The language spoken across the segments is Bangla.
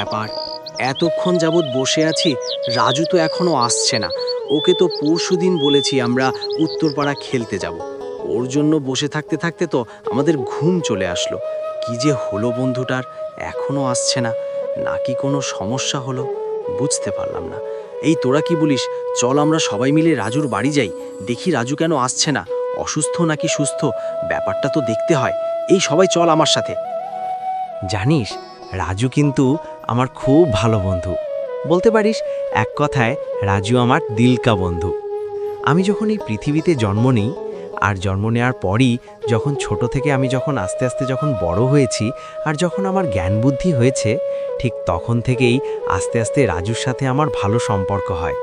ব্যাপার, এতক্ষণ যাবৎ বসে আছি, রাজু তো এখনো আসছে না। ওকে তো পরশুদিন বলেছি আমরা উত্তরপাড়া খেলতে যাব। ওর জন্য বসে থাকতে থাকতে তো আমাদের ঘুম চলে আসলো। কি যে হলো বন্ধুটার, এখনো আসছে না, নাকি কোনো সমস্যা হলো বুঝতে পারলাম না। এই তোরা কি বলিস, চল আমরা সবাই মিলে রাজুর বাড়ি যাই, দেখি রাজু কেন আসছে না, অসুস্থ নাকি সুস্থ, ব্যাপারটা তো দেখতে হয়। এই সবাই চল আমার সাথে। জানিস, রাজু কিন্তু আমার খুব ভালো বন্ধু, বলতে পারিস এক কথায় রাজু আমার দিলকা বন্ধু। আমি যখন এই পৃথিবীতে জন্ম নিই, আর জন্ম নেওয়ার পরই যখন ছোট থেকে আমি যখন আস্তে আস্তে যখন বড় হয়েছি, আর যখন আমার জ্ঞান বুদ্ধি হয়েছে, ঠিক তখন থেকেই আস্তে আস্তে রাজুর সাথে আমার ভালো সম্পর্ক হয়।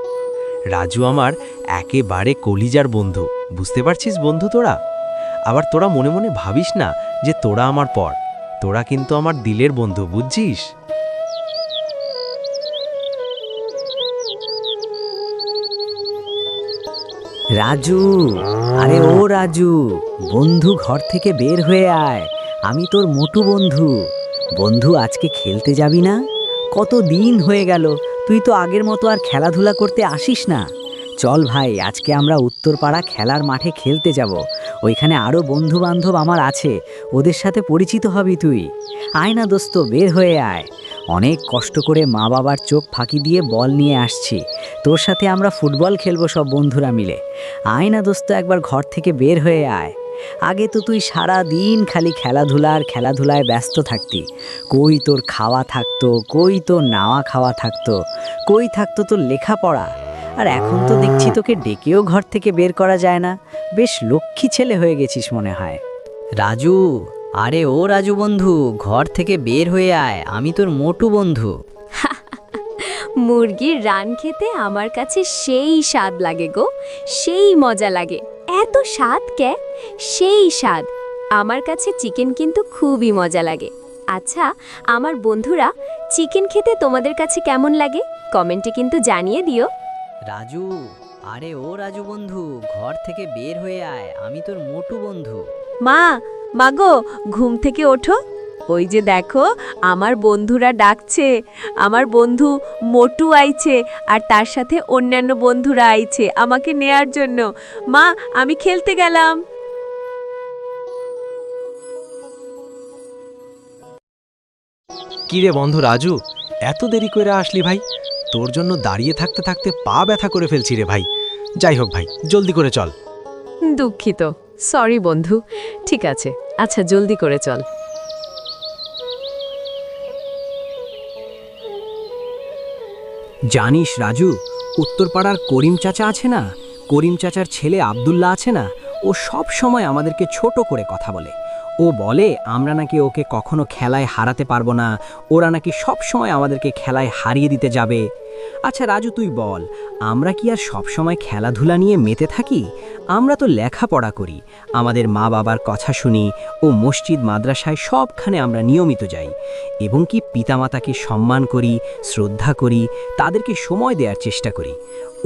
রাজু আমার একেবারে কলিজার বন্ধু, বুঝতে পারছিস বন্ধু তোরা? আবার তোরা মনে মনে ভাবিস না যে তোরা আমার পর, তোরা কিন্তু আমার দিলের বন্ধু, বুঝছিস? রাজু, আরে ও রাজু, বন্ধু ঘর থেকে বের হয়ে আয়। আমি তোর মোটু বন্ধু। বন্ধু, আজকে খেলতে যাবি না? কত দিন হয়ে গেল, তুই তো আগের মতো আর খেলাধুলা করতে আসিস না। চল ভাই, আজকে আমরা উত্তরপাড়া খেলার মাঠে খেলতে যাব। ওইখানে আরও বন্ধু বান্ধব আমার আছে, ওদের সাথে পরিচিত হবি তুই। আয় না দোস্ত, বের হয়ে আয়। অনেক কষ্ট করে মা বাবার চোখ ফাঁকি দিয়ে বল নিয়ে আসছি, তোর সাথে আমরা ফুটবল খেলবো সব বন্ধুরা মিলে। আয় না দোস্ত, একবার ঘর থেকে বের হয়ে আয়। আগে তো তুই সারা দিন খালি খেলাধুলায় ব্যস্ত থাকতি। কই তোর খাওয়া থাকতো, কই তোর নাওয়া খাওয়া থাকতো, কই থাকতো তোর লেখাপড়া। আর এখন তো দেখছি তোকে ডেকেও ঘর থেকে বের করা যায় না। বেশ লক্ষ্মী ছেলে হয়ে গেছিস মনে হয়। রাজু, আরে ও রাজু বন্ধু, ঘর থেকে বের হয়ে আয়, আমি তোর মোটু বন্ধু। মুরগির রান খেতে আমার কাছে সেই স্বাদ লাগে গো, সেই মজা লাগে। এত স্বাদ কে? সেই স্বাদ। আমার কাছে চিকেন কিন্তু খুবই মজা লাগে। আচ্ছা, আমার বন্ধুরা, চিকেন খেতে তোমাদের কাছে কেমন লাগে কমেন্টে কিন্তু জানিয়ে দিও। রাজু, আরে ও রাজু বন্ধু, ঘর থেকে বের হয়ে আয়, আমি তোর মোটু বন্ধু। মাগো, ঘুম থেকে ওঠো। ওই যে দেখো, আমার বন্ধুরা ডাকছে। আমার বন্ধু মোটু আইছে, আর তার সাথে অন্যান্য বন্ধুরা আইছে আমাকে নেয়ার জন্য। মা, আমি খেলতে গেলাম। কি রে বন্ধু রাজু, এত দেরি করে আসলি ভাই? তোর জন্য দাঁড়িয়ে থাকতে থাকতে পা ব্যথা করে ফেলছি রে ভাই। যাই হোক ভাই, জলদি করে চল। দুঃখিত, সরি বন্ধু। ঠিক আছে, আচ্ছা জলদি করে চল। জানিস রাজু, উত্তরপাড়ার করিম চাচা আছে না, করিম চাচার ছেলে আব্দুল্লাহ আছে না, ও সব সময় আমাদেরকে ছোট করে কথা বলে। ও বলে আমরা নাকি ওকে কখনো খেলায় হারাতে পারবো না, ওরা নাকি সব সময় আমাদেরকে খেলায় হারিয়ে দিতে যাবে। আচ্ছা রাজু, তুই বল, আমরা কি আর সব সময় খেলাধুলা নিয়ে মেতে থাকি? আমরা তো লেখাপড়া করি, আমাদের মা বাবার কথা শুনি, ও মসজিদ মাদ্রাসায় সবখানে আমরা নিয়মিত যাই, এবং কি পিতামাতাকে সম্মান করি, শ্রদ্ধা করি, তাদেরকে সময় দেওয়ার চেষ্টা করি।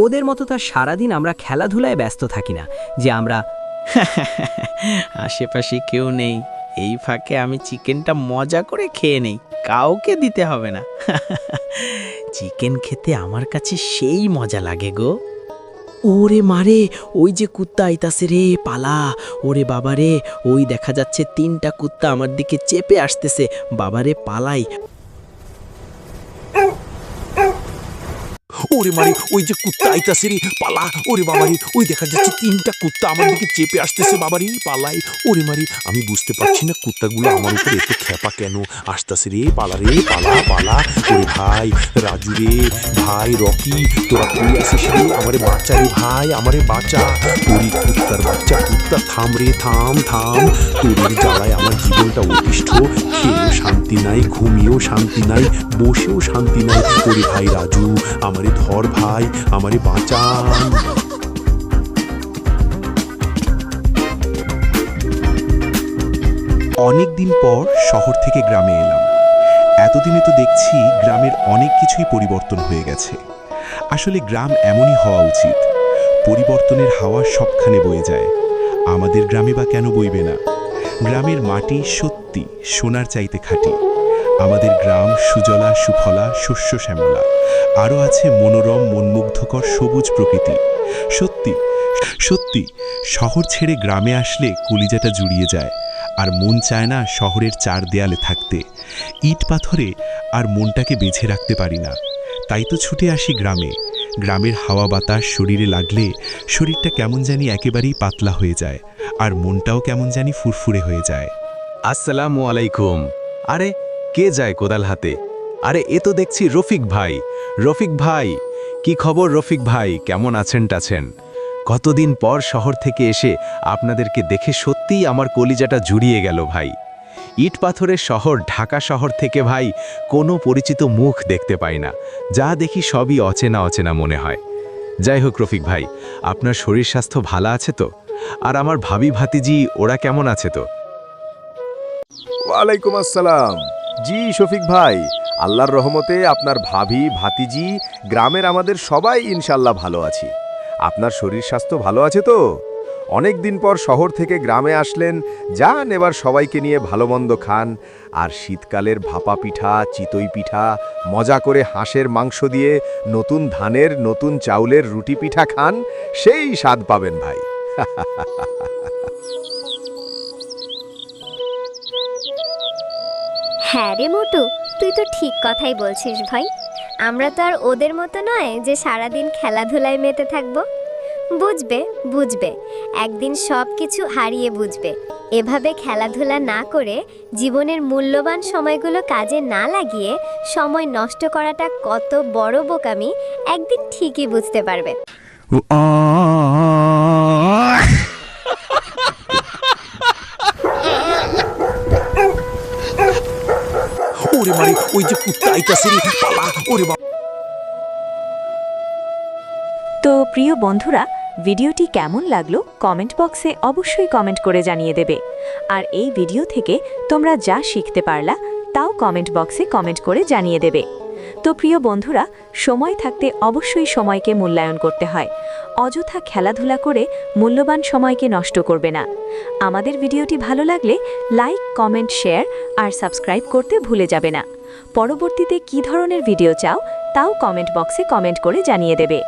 ওদের মতো তার সারাদিন আমরা খেলাধুলায় ব্যস্ত থাকি না, যে আমরা আশেপাশে কেউ নেই, এই ফাঁকে আমি চিকেনটা মজা করে খেয়ে নেই, কাউকে দিতে হবে না। চিকেন খেতে আমার কাছে সেই মজা লাগে গো। ওরে মারে, ওই যে কুত্তা আইতাছে রে, পালা। ওরে বাবারে, ওই দেখা যাচ্ছে 3টা কুত্তা আমার দিকে চেপে আসতেছে, বাবারে পালাই। ওরে মারে, ওই যে কুত্তা আইতাছে রে, পালা। ওরে বাবারি, ওই দেখা যাচ্ছে 3টা কুত্তা আমার দিকে চেপে আসতেছে, বাবারি পালাই। ওরে মারি, আমি বুঝতে পারছি না কুত্তাগুলো আমার উপরে এত খেপা কেন আসতেছে রে, পালা রে, পালা পালা। ওরে ভাই রাজু রে, ভাই রকি, তোরা কই আসিস রে? আমারে বাঁচা রে ভাই, আমারে বাঁচা। ওরে কুত্তার বাচ্চা, কুত্তা থাম রে, থাম থাম। তোদের জ্বালায় আমার জীবনটা অতিষ্ঠ, খেয়েও শান্তি নাই, ঘুমিয়েও শান্তি নাই, বসেও শান্তি নাই। ওরে ভাই রাজু, আমারে ধর ভাই, আমারে বাঁচান। অনেক দিন পর শহর থেকে গ্রামে এলাম। এতদিনে তো দেখছি গ্রামের অনেক কিছুই পরিবর্তন হয়ে গেছে। আসলে গ্রাম এমনই হওয়া উচিত, পরিবর্তনের হাওয়া সবখানে বয়ে যায়। আমাদের গ্রামে বা কেন বইবে না? গ্রামের মাটি সত্যি সোনার চাইতে খাঁটি। আমাদের গ্রাম সুজলা সুফলা শস্য শ্যামলা, আরও আছে মনোরম মনমুগ্ধকর সবুজ প্রকৃতি। সত্যি সত্যি শহর ছেড়ে গ্রামে আসলে কলিজাটা জুড়িয়ে যায়, আর মন চায় না শহরের চার দেয়ালে থাকতে। ইট পাথরে আর মনটাকে বেঁধে রাখতে পারি না, তাই তো ছুটে আসি গ্রামে। গ্রামের হাওয়া বাতাস শরীরে লাগলে শরীরটা কেমন জানি একেবারেই পাতলা হয়ে যায়, আর মনটাও কেমন জানি ফুরফুরে হয়ে যায়। আসসালামু আলাইকুম। আরে কে যায় কোদাল হাতে? আরে এ তো দেখছি রফিক ভাই। রফিক ভাই, কি খবর রফিক ভাই, কেমন আছেন টাছেন? কতদিন পর শহর থেকে এসে আপনাদেরকে দেখে সত্যিই আমার কলিজাটা জুড়িয়ে গেল ভাই। ইট পাথরের শহর ঢাকা শহর থেকে ভাই কোনো পরিচিত মুখ দেখতে পাই না, যা দেখি সবই অচেনা অচেনা মনে হয়। যাই হোক রফিক ভাই, আপনার শরীর স্বাস্থ্য ভালো আছে তো? আর আমার ভাবি ভাতিজি ওরা কেমন আছে তো? ওয়ালাইকুম আসসালাম। জি শফিক ভাই, আল্লাহর রহমতে আপনার ভাবি ভাতিজি গ্রামের আমাদের সবাই ইনশাল্লাহ ভালো আছি। আপনার শরীর স্বাস্থ্য ভালো আছে তো? অনেক দিন পর শহর থেকে গ্রামে আসলেন, যান এবার সবাইকে নিয়ে ভালো মন্দ খান, আর শীতকালের ভাপা পিঠা চিতই পিঠা মজা করে হাঁসের মাংস দিয়ে নতুন ধানের নতুন চাউলের রুটি পিঠা খান, সেই স্বাদ পাবেন ভাই। হ্যাঁ রে মোটু, তুই তো ঠিক কথাই বলছিস ভাই। আমরা তো আর ওদের মতো নয় যে সারাদিন খেলাধুলায় মেতে থাকবো। বুঝবে বুঝবে, একদিন সব কিছু হারিয়ে বুঝবে। এভাবে খেলাধুলা না করে জীবনের মূল্যবান সময়গুলো কাজে না লাগিয়ে সময় নষ্ট করাটা কত বড় বোকামি একদিন ঠিকই বুঝতে পারবে। ওরে মারি, ওই যে কুত্তা আইতাছে রে, পালা। ওরে বাবা। তো প্রিয় বন্ধুরা, ভিডিওটি কেমন লাগলো কমেন্ট বক্সে অবশ্যই কমেন্ট করে জানিয়ে দেবে। আর এই ভিডিও থেকে তোমরা যা শিখতে পারলা তাও কমেন্ট বক্সে কমেন্ট করে জানিয়ে দেবে। তো প্রিয় বন্ধুরা, সময় থাকতে অবশ্যই সময়কে মূল্যায়ন করতে হয়। অযথা খেলাধুলা করে মূল্যবান সময়কে নষ্ট করবে না। আমাদের ভিডিওটি ভালো লাগলে লাইক কমেন্ট শেয়ার আর সাবস্ক্রাইব করতে ভুলে যাবে না। পরবর্তীতে কী ধরনের ভিডিও চাও তাও কমেন্ট বক্সে কমেন্ট করে জানিয়ে দেবে।